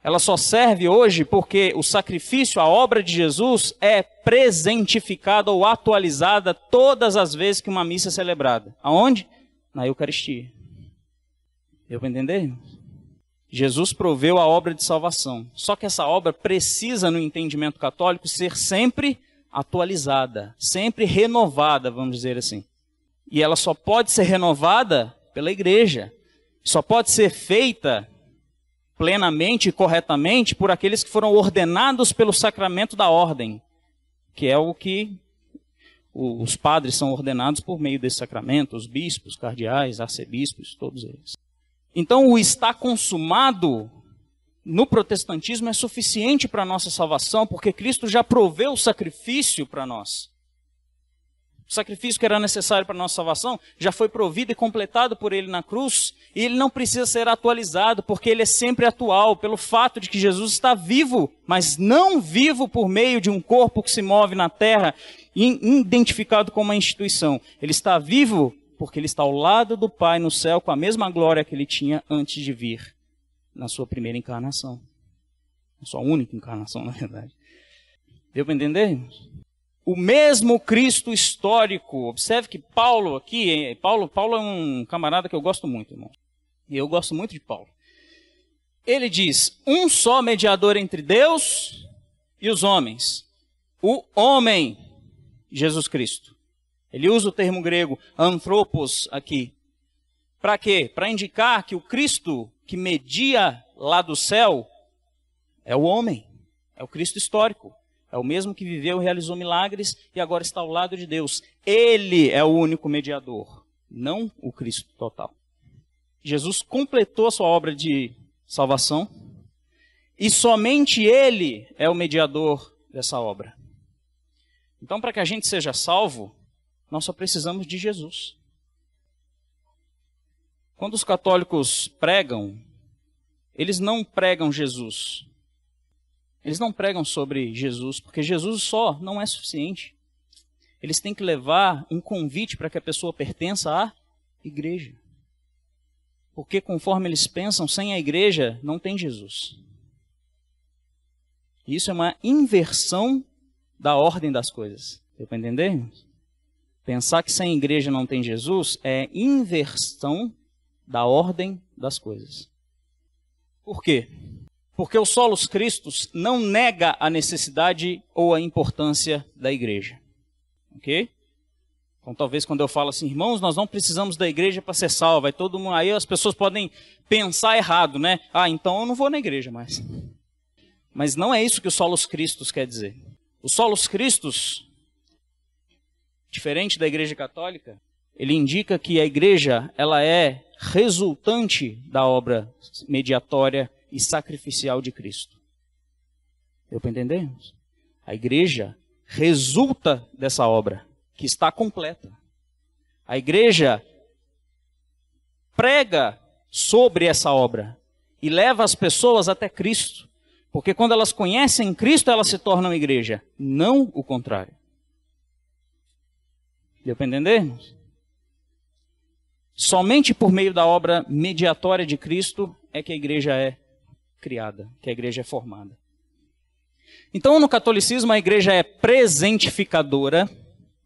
Ela só serve hoje porque o sacrifício, a obra de Jesus, é presentificada ou atualizada todas as vezes que uma missa é celebrada. Aonde? Na Eucaristia. Deu para entender? Jesus proveu a obra de salvação. Só que essa obra precisa, no entendimento católico, ser sempre atualizada, sempre renovada, vamos dizer assim. E ela só pode ser renovada pela igreja. Só pode ser feita plenamente e corretamente por aqueles que foram ordenados pelo sacramento da ordem, que é o que os padres são ordenados por meio desse sacramento, os bispos, cardeais, arcebispos, todos eles. Então, o está consumado no protestantismo é suficiente para a nossa salvação, porque Cristo já proveu o sacrifício para nós. O sacrifício que era necessário para a nossa salvação já foi provido e completado por ele na cruz, e ele não precisa ser atualizado, porque ele é sempre atual, pelo fato de que Jesus está vivo, mas não vivo por meio de um corpo que se move na terra, identificado como uma instituição. Ele está vivo porque ele está ao lado do Pai no céu, com a mesma glória que ele tinha antes de vir, na sua primeira encarnação. Na sua única encarnação, na verdade. Deu para entender? O mesmo Cristo histórico. Observe que Paulo aqui, Paulo é um camarada que eu gosto muito, irmão. E eu gosto muito de Paulo. Ele diz, um só mediador entre Deus e os homens. O homem, Jesus Cristo. Ele usa o termo grego anthropos aqui. Para quê? Para indicar que o Cristo que media lá do céu é o homem. É o Cristo histórico. É o mesmo que viveu e realizou milagres e agora está ao lado de Deus. Ele é o único mediador, não o Cristo total. Jesus completou a sua obra de salvação e somente ele é o mediador dessa obra. Então, para que a gente seja salvo, nós só precisamos de Jesus. Quando os católicos pregam, eles não pregam Jesus. Eles não pregam sobre Jesus, porque Jesus só não é suficiente. Eles têm que levar um convite para que a pessoa pertença à igreja. Porque conforme eles pensam, sem a igreja não tem Jesus. Isso é uma inversão da ordem das coisas. Deu para entender? Pensar que sem igreja não tem Jesus é inversão da ordem das coisas. Por quê? Porque o solos Christus não nega a necessidade ou a importância da igreja. Ok? Então talvez quando eu falo assim, irmãos, nós não precisamos da igreja para ser salvo. Aí as pessoas podem pensar errado, né? Ah, então eu não vou na igreja mais. Mas não é isso que o solos Christus quer dizer. O solos Christus, diferente da igreja católica, ele indica que a igreja ela é resultante da obra mediatória e sacrificial de Cristo. Deu para entender? A igreja resulta dessa obra, que está completa. A igreja prega sobre essa obra e leva as pessoas até Cristo, porque quando elas conhecem Cristo, elas se tornam igreja, não o contrário. Deu para entender, irmãos? Somente por meio da obra mediatória de Cristo é que a igreja é criada, que a igreja é formada. Então, no catolicismo, a igreja é presentificadora,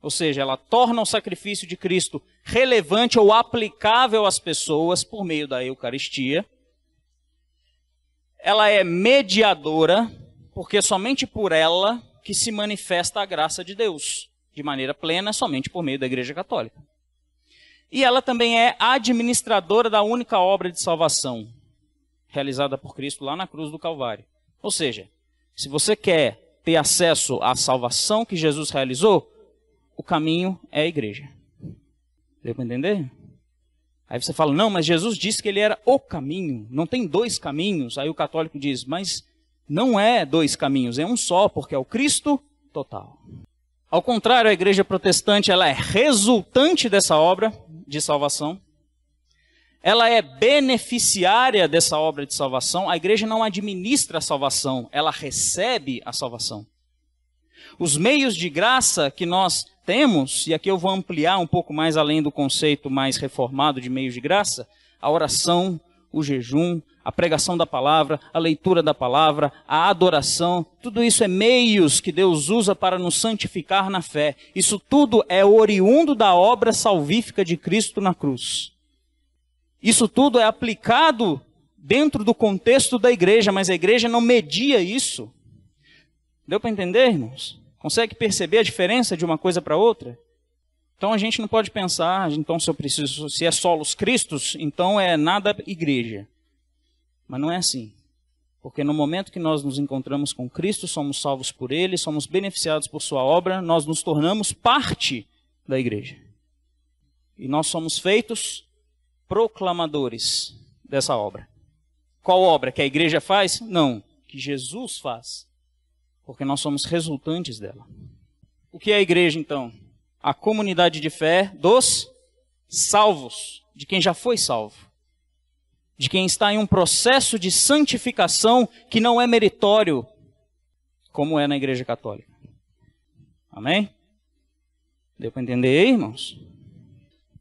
ou seja, ela torna o sacrifício de Cristo relevante ou aplicável às pessoas por meio da Eucaristia. Ela é mediadora, porque somente por ela que se manifesta a graça de Deus, de maneira plena, somente por meio da Igreja Católica. E ela também é administradora da única obra de salvação, realizada por Cristo lá na cruz do Calvário. Ou seja, se você quer ter acesso à salvação que Jesus realizou, o caminho é a igreja. Deu para entender? Aí você fala, não, mas Jesus disse que ele era o caminho, não tem dois caminhos. Aí o católico diz, mas não é dois caminhos, é um só, porque é o Cristo total. Ao contrário, a igreja protestante ela é resultante dessa obra de salvação. Ela é beneficiária dessa obra de salvação. A igreja não administra a salvação, ela recebe a salvação. Os meios de graça que nós temos, e aqui eu vou ampliar um pouco mais além do conceito mais reformado de meios de graça, a oração, o jejum, a pregação da palavra, a leitura da palavra, a adoração, tudo isso é meios que Deus usa para nos santificar na fé. Isso tudo é oriundo da obra salvífica de Cristo na cruz. Isso tudo é aplicado dentro do contexto da igreja, mas a igreja não media isso. Deu para entender, irmãos? Consegue perceber a diferença de uma coisa para outra? Então a gente não pode pensar, então se é solos Cristos, então é nada igreja. Mas não é assim. Porque no momento que nós nos encontramos com Cristo, somos salvos por Ele, somos beneficiados por Sua obra, nós nos tornamos parte da igreja. E nós somos feitos proclamadores dessa obra. Qual obra? Que a igreja faz? Não, que Jesus faz. Porque nós somos resultantes dela. O que é a igreja, então? A comunidade de fé dos salvos, de quem já foi salvo. De quem está em um processo de santificação que não é meritório, como é na Igreja Católica. Amém? Deu para entender aí, irmãos?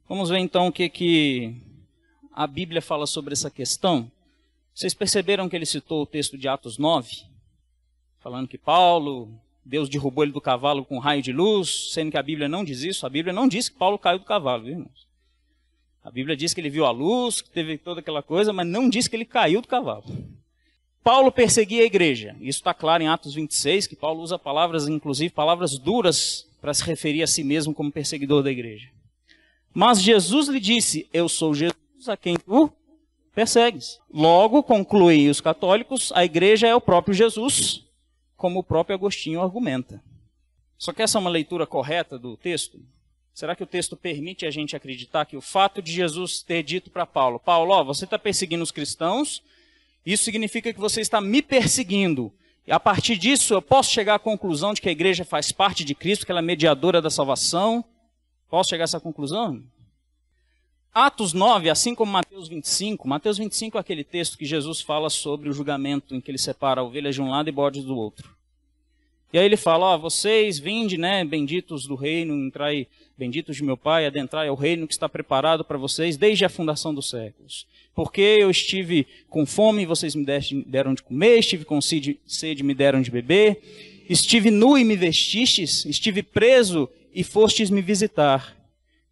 Vamos ver então o que a Bíblia fala sobre essa questão. Vocês perceberam que ele citou o texto de Atos 9? Falando que Paulo, Deus derrubou ele do cavalo com um raio de luz, sendo que a Bíblia não diz isso. A Bíblia não diz que Paulo caiu do cavalo, viu, irmãos? A Bíblia diz que ele viu a luz, que teve toda aquela coisa, mas não diz que ele caiu do cavalo. Paulo perseguia a igreja. Isso está claro em Atos 26, que Paulo usa palavras, inclusive palavras duras, para se referir a si mesmo como perseguidor da igreja. Mas Jesus lhe disse, eu sou Jesus a quem tu persegues. Logo, concluem os católicos, a igreja é o próprio Jesus, como o próprio Agostinho argumenta. Só que essa é uma leitura correta do texto? Será que o texto permite a gente acreditar que o fato de Jesus ter dito para Paulo, Paulo, você está perseguindo os cristãos, isso significa que você está me perseguindo. E a partir disso eu posso chegar à conclusão de que a igreja faz parte de Cristo, que ela é mediadora da salvação? Posso chegar a essa conclusão? Atos 9, assim como Mateus 25 é aquele texto que Jesus fala sobre o julgamento em que ele separa ovelhas de um lado e bodes do outro. E aí ele fala, vocês vinde, benditos do reino, entrai, benditos de meu Pai, adentrai ao reino que está preparado para vocês desde a fundação dos séculos. Porque eu estive com fome e vocês me deram de comer, estive com sede e me deram de beber, estive nu e me vestistes, estive preso e fostes me visitar.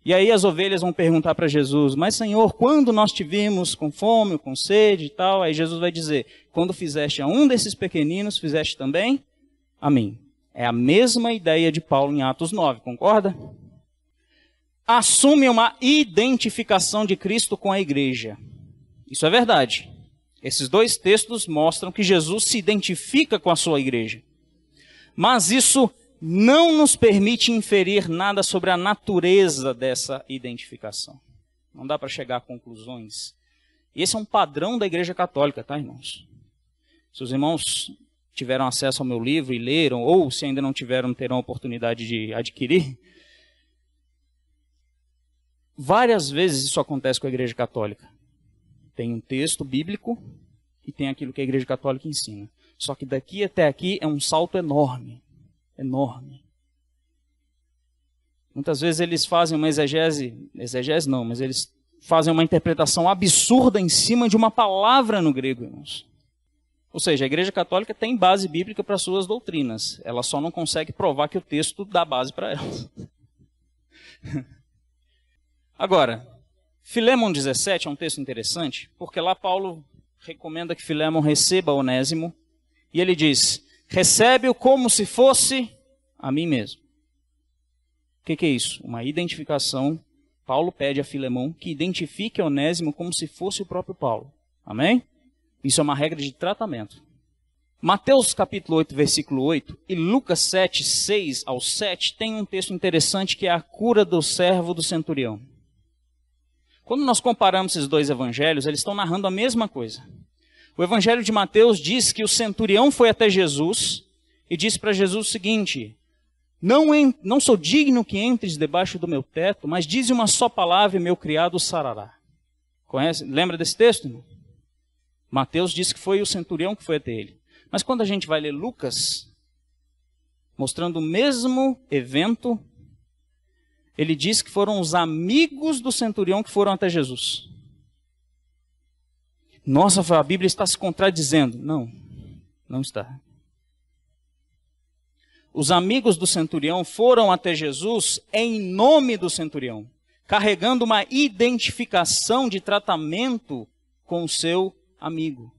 E aí as ovelhas vão perguntar para Jesus, mas Senhor, quando nós te vimos com fome, com sede e tal? Aí Jesus vai dizer, quando fizeste a um desses pequeninos, fizeste também a mim. É a mesma ideia de Paulo em Atos 9, concorda? Assume uma identificação de Cristo com a igreja. Isso é verdade. Esses dois textos mostram que Jesus se identifica com a sua igreja. Mas isso não nos permite inferir nada sobre a natureza dessa identificação. Não dá para chegar a conclusões. Esse é um padrão da Igreja Católica, tá, irmãos? Se os irmãos tiveram acesso ao meu livro e leram, ou se ainda não tiveram, terão a oportunidade de adquirir. Várias vezes isso acontece com a Igreja Católica. Tem um texto bíblico e tem aquilo que a Igreja Católica ensina. Só que daqui até aqui é um salto enorme. Enorme. Muitas vezes eles fazem uma exegese não, mas eles fazem uma interpretação absurda em cima de uma palavra no grego, irmãos. Ou seja, a Igreja Católica tem base bíblica para suas doutrinas. Ela só não consegue provar que o texto dá base para elas. Agora, Filémon 17 é um texto interessante, porque lá Paulo recomenda que Filémon receba Onésimo, e ele diz, recebe-o como se fosse a mim mesmo. O que é isso? Uma identificação. Paulo pede a Filémon que identifique Onésimo como se fosse o próprio Paulo. Amém? Isso é uma regra de tratamento. Mateus capítulo 8, versículo 8 e Lucas 7, 6 ao 7 tem um texto interessante que é a cura do servo do centurião. Quando nós comparamos esses dois evangelhos, eles estão narrando a mesma coisa. O evangelho de Mateus diz que o centurião foi até Jesus e disse para Jesus o seguinte, não sou digno que entres debaixo do meu teto, mas dize uma só palavra e meu criado sarará. Conhece? Lembra desse texto? Mateus diz que foi o centurião que foi até ele. Mas quando a gente vai ler Lucas, mostrando o mesmo evento, ele diz que foram os amigos do centurião que foram até Jesus. Nossa, a Bíblia está se contradizendo. Não, não está. Os amigos do centurião foram até Jesus em nome do centurião, carregando uma identificação de tratamento com o seu amigo.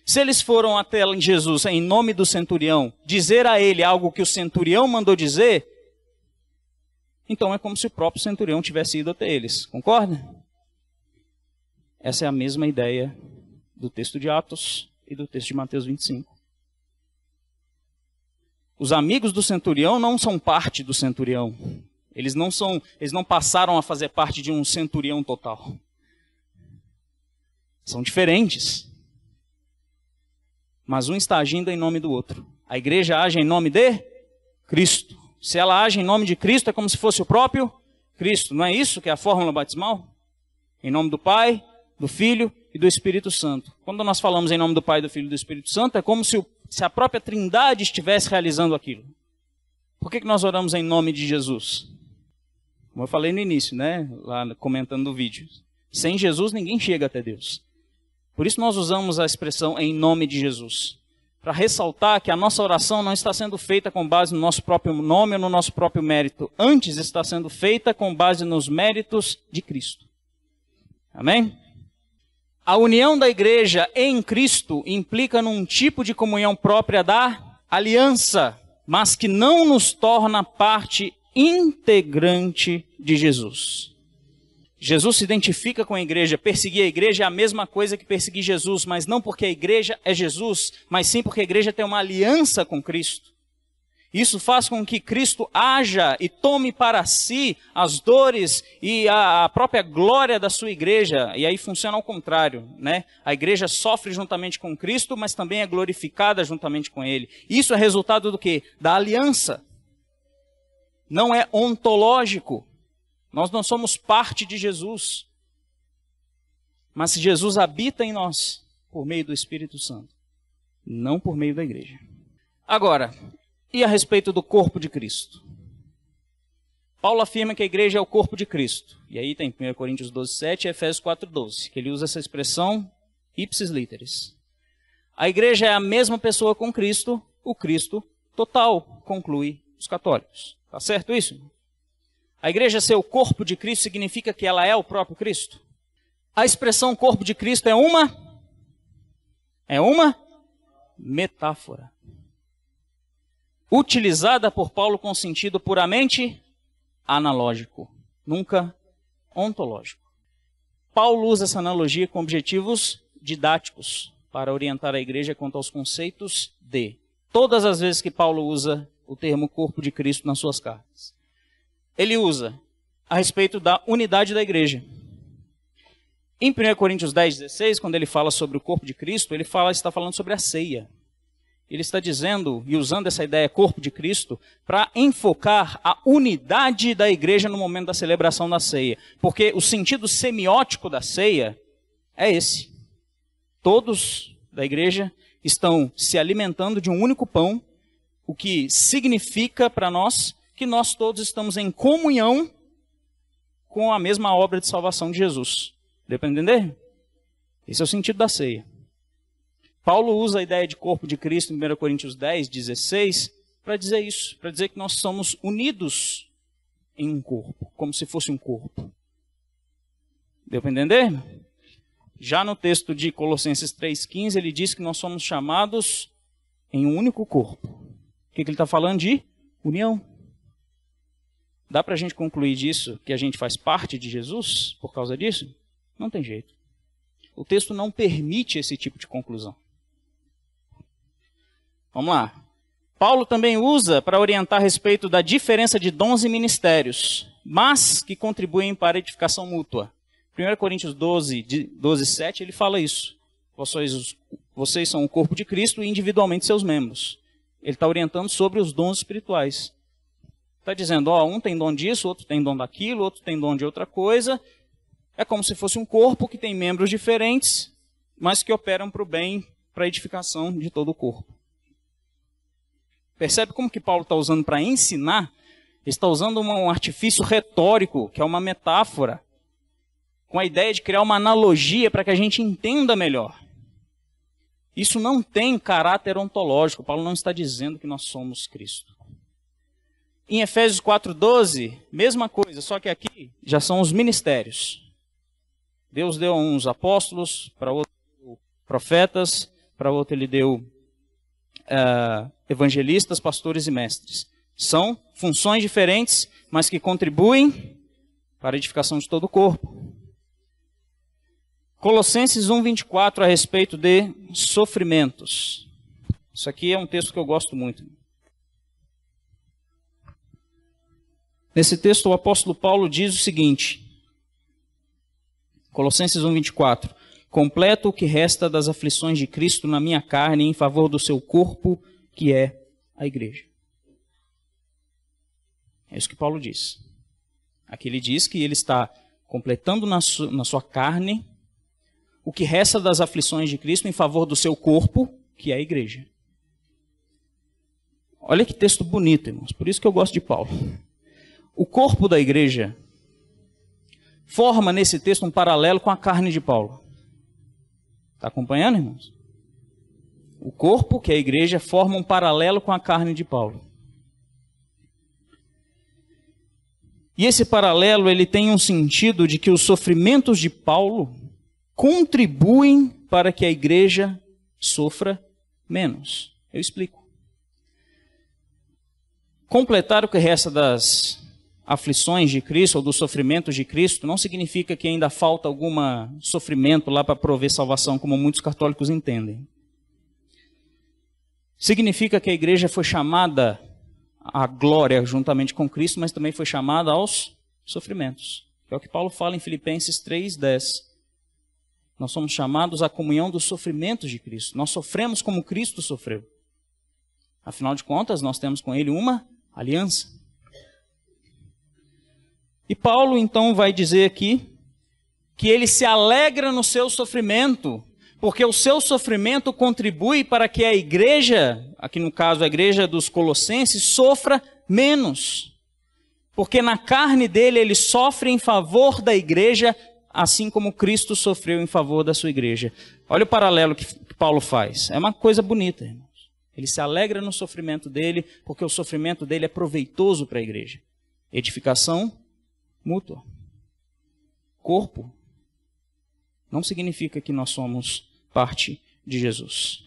Se eles foram até Jesus em nome do centurião, dizer a ele algo que o centurião mandou dizer, então é como se o próprio centurião tivesse ido até eles. Concorda? Essa é a mesma ideia do texto de Atos e do texto de Mateus 25. Os amigos do centurião não são parte do centurião. Eles não passaram a fazer parte de um centurião total. São diferentes. Mas um está agindo em nome do outro. A igreja age em nome de Cristo. Se ela age em nome de Cristo, é como se fosse o próprio Cristo. Não é isso que é a fórmula batismal? Em nome do Pai, do Filho e do Espírito Santo. Quando nós falamos em nome do Pai, do Filho e do Espírito Santo, é como se a própria Trindade estivesse realizando aquilo. Por que nós oramos em nome de Jesus? Como eu falei no início, né? Lá comentando no vídeo. Sem Jesus, ninguém chega até Deus. Por isso nós usamos a expressão em nome de Jesus. Para ressaltar que a nossa oração não está sendo feita com base no nosso próprio nome ou no nosso próprio mérito. Antes está sendo feita com base nos méritos de Cristo. Amém? A união da igreja em Cristo implica num tipo de comunhão própria da aliança, mas que não nos torna parte integrante de Jesus. Jesus se identifica com a igreja. Perseguir a igreja é a mesma coisa que perseguir Jesus, mas não porque a igreja é Jesus, mas sim porque a igreja tem uma aliança com Cristo. Isso faz com que Cristo haja e tome para si as dores e a própria glória da sua igreja. E aí funciona ao contrário, né? A igreja sofre juntamente com Cristo, mas também é glorificada juntamente com Ele. Isso é resultado do quê? Da aliança. Não é ontológico. Nós não somos parte de Jesus. Mas Jesus habita em nós por meio do Espírito Santo, não por meio da igreja. Agora, e a respeito do corpo de Cristo? Paulo afirma que a igreja é o corpo de Cristo. E aí tem 1 Coríntios 12:7 e Efésios 4:12, que ele usa essa expressão ipsis literis. A igreja é a mesma pessoa com Cristo, o Cristo total, conclui os católicos. Tá certo isso? A igreja ser o corpo de Cristo significa que ela é o próprio Cristo? A expressão corpo de Cristo é uma metáfora. Utilizada por Paulo com sentido puramente analógico, nunca ontológico. Paulo usa essa analogia com objetivos didáticos para orientar a igreja quanto aos conceitos de. Todas as vezes que Paulo usa o termo corpo de Cristo nas suas cartas, ele usa a respeito da unidade da igreja. Em 1 Coríntios 10:16, quando ele fala sobre o corpo de Cristo, ele está falando sobre a ceia. ele está dizendo, e usando essa ideia corpo de Cristo, para enfocar a unidade da igreja no momento da celebração da ceia. Porque o sentido semiótico da ceia é esse. Todos da igreja estão se alimentando de um único pão, o que significa para nós que nós todos estamos em comunhão com a mesma obra de salvação de Jesus. Deu para entender? Esse é o sentido da ceia. Paulo usa a ideia de corpo de Cristo em 1 Coríntios 10, 16, para dizer isso, para dizer que nós somos unidos em um corpo, como se fosse um corpo. Deu para entender? Já no texto de Colossenses 3,15, ele diz que nós somos chamados em um único corpo. O que ele está falando de? União. Dá para a gente concluir disso que a gente faz parte de Jesus por causa disso? Não tem jeito. O texto não permite esse tipo de conclusão. Vamos lá. Paulo também usa para orientar a respeito da diferença de dons e ministérios, mas que contribuem para a edificação mútua. 1 Coríntios 12, 7, ele fala isso. Vocês são o corpo de Cristo e individualmente seus membros. Ele está orientando sobre os dons espirituais. Está dizendo, um tem dom disso, outro tem dom daquilo, outro tem dom de outra coisa. É como se fosse um corpo que tem membros diferentes, mas que operam para o bem, para a edificação de todo o corpo. Percebe como que Paulo está usando para ensinar? Ele está usando um artifício retórico, que é uma metáfora, com a ideia de criar uma analogia para que a gente entenda melhor. Isso não tem caráter ontológico. Paulo não está dizendo que nós somos Cristo. Em Efésios 4,12, mesma coisa, só que aqui já são os ministérios. Deus deu a uns apóstolos, para outros profetas, para outro ele deu evangelistas, pastores e mestres. São funções diferentes, mas que contribuem para a edificação de todo o corpo. Colossenses 1,24 a respeito de sofrimentos. Isso aqui é um texto que eu gosto muito. Nesse texto o apóstolo Paulo diz o seguinte, Colossenses 1,24. Completo o que resta das aflições de Cristo na minha carne em favor do seu corpo, que é a igreja. É isso que Paulo diz. Aqui ele diz que ele está completando na sua carne o que resta das aflições de Cristo em favor do seu corpo, que é a igreja. Olha que texto bonito, irmãos. Por isso que eu gosto de Paulo. O corpo da igreja forma nesse texto um paralelo com a carne de Paulo. Está acompanhando, irmãos? O corpo, que é a igreja, forma um paralelo com a carne de Paulo. E esse paralelo ele tem um sentido de que os sofrimentos de Paulo contribuem para que a igreja sofra menos. Eu explico. Completar o que resta das aflições de Cristo ou dos sofrimentos de Cristo não significa que ainda falta algum sofrimento lá para prover salvação, como muitos católicos entendem. Significa que a igreja foi chamada à glória juntamente com Cristo, mas também foi chamada aos sofrimentos. É o que Paulo fala em Filipenses 3,10. Nós somos chamados à comunhão dos sofrimentos de Cristo. Nós sofremos como Cristo sofreu. Afinal de contas, nós temos com ele uma aliança. E Paulo então vai dizer aqui que ele se alegra no seu sofrimento, porque o seu sofrimento contribui para que a igreja, aqui no caso a igreja dos Colossenses, sofra menos. Porque na carne dele ele sofre em favor da igreja, assim como Cristo sofreu em favor da sua igreja. Olha o paralelo que Paulo faz. É uma coisa bonita, irmãos. Ele se alegra no sofrimento dele, porque o sofrimento dele é proveitoso para a igreja. Edificação mútua. Corpo não significa que nós somos parte de Jesus.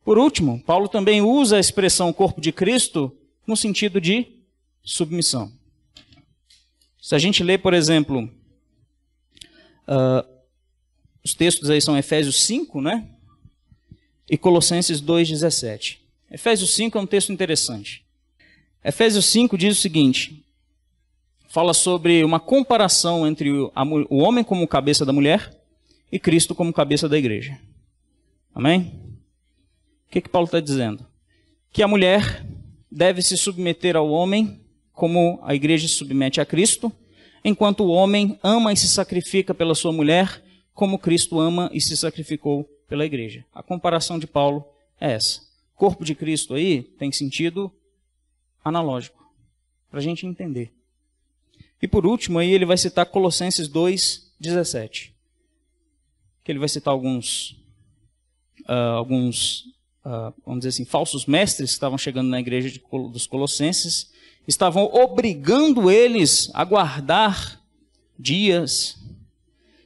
Por último, Paulo também usa a expressão corpo de Cristo no sentido de submissão. Se a gente lê, por exemplo, os textos aí são Efésios 5, né? E Colossenses 2,17. Efésios 5 é um texto interessante. Efésios 5 diz o seguinte, fala sobre uma comparação entre o homem como cabeça da mulher e Cristo como cabeça da igreja. Amém? que Paulo está dizendo? Que a mulher deve se submeter ao homem como a igreja se submete a Cristo, enquanto o homem ama e se sacrifica pela sua mulher, como Cristo ama e se sacrificou pela igreja. A comparação de Paulo é essa. O corpo de Cristo aí tem sentido analógico, para a gente entender. E por último, aí ele vai citar Colossenses 2:17, que ele vai citar alguns vamos dizer assim, falsos mestres que estavam chegando na igreja dos Colossenses, estavam obrigando eles a guardar dias,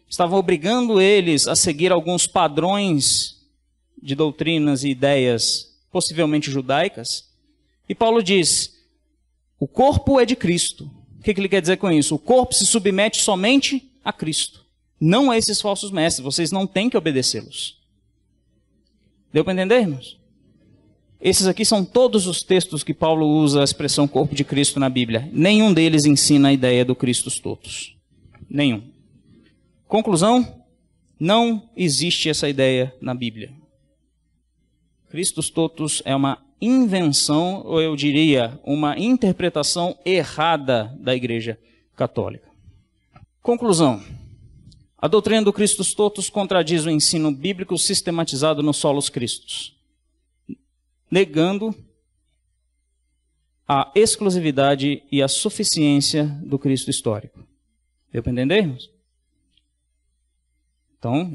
estavam obrigando eles a seguir alguns padrões de doutrinas e ideias, possivelmente judaicas. E Paulo diz, o corpo é de Cristo. O que ele quer dizer com isso? O corpo se submete somente a Cristo, não a esses falsos mestres. Vocês não têm que obedecê-los. Deu para entender, irmãos? Esses aqui são todos os textos que Paulo usa a expressão corpo de Cristo na Bíblia. Nenhum deles ensina a ideia do Christus totus. Nenhum. Conclusão, não existe essa ideia na Bíblia. Christus totus é uma invenção, ou eu diria, uma interpretação errada da Igreja Católica. Conclusão. A doutrina do Christus totus contradiz o ensino bíblico sistematizado no solos Christus, negando a exclusividade e a suficiência do Cristo histórico. Deu para entender, irmãos? Então,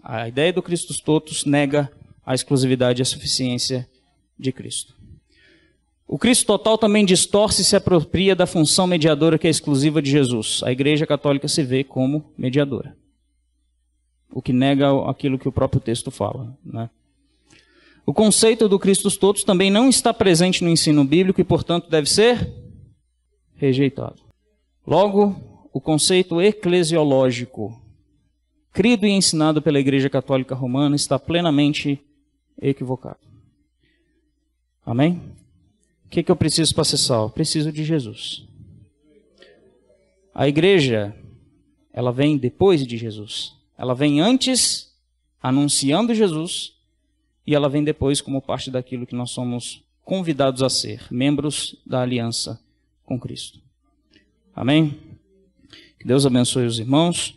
a ideia do Christus totus nega a exclusividade e a suficiência de Cristo. O Cristo total também distorce e se apropria da função mediadora que é exclusiva de Jesus. A Igreja Católica se vê como mediadora, o que nega aquilo que o próprio texto fala, né? O conceito do Christus totus também não está presente no ensino bíblico e, portanto, deve ser rejeitado. Logo, o conceito eclesiológico, crido e ensinado pela Igreja Católica Romana, está plenamente equivocado. Amém? O que eu preciso para ser salvo? Preciso de Jesus. A igreja, ela vem depois de Jesus. Ela vem antes, anunciando Jesus, e ela vem depois como parte daquilo que nós somos convidados a ser, membros da aliança com Cristo. Amém? Que Deus abençoe os irmãos.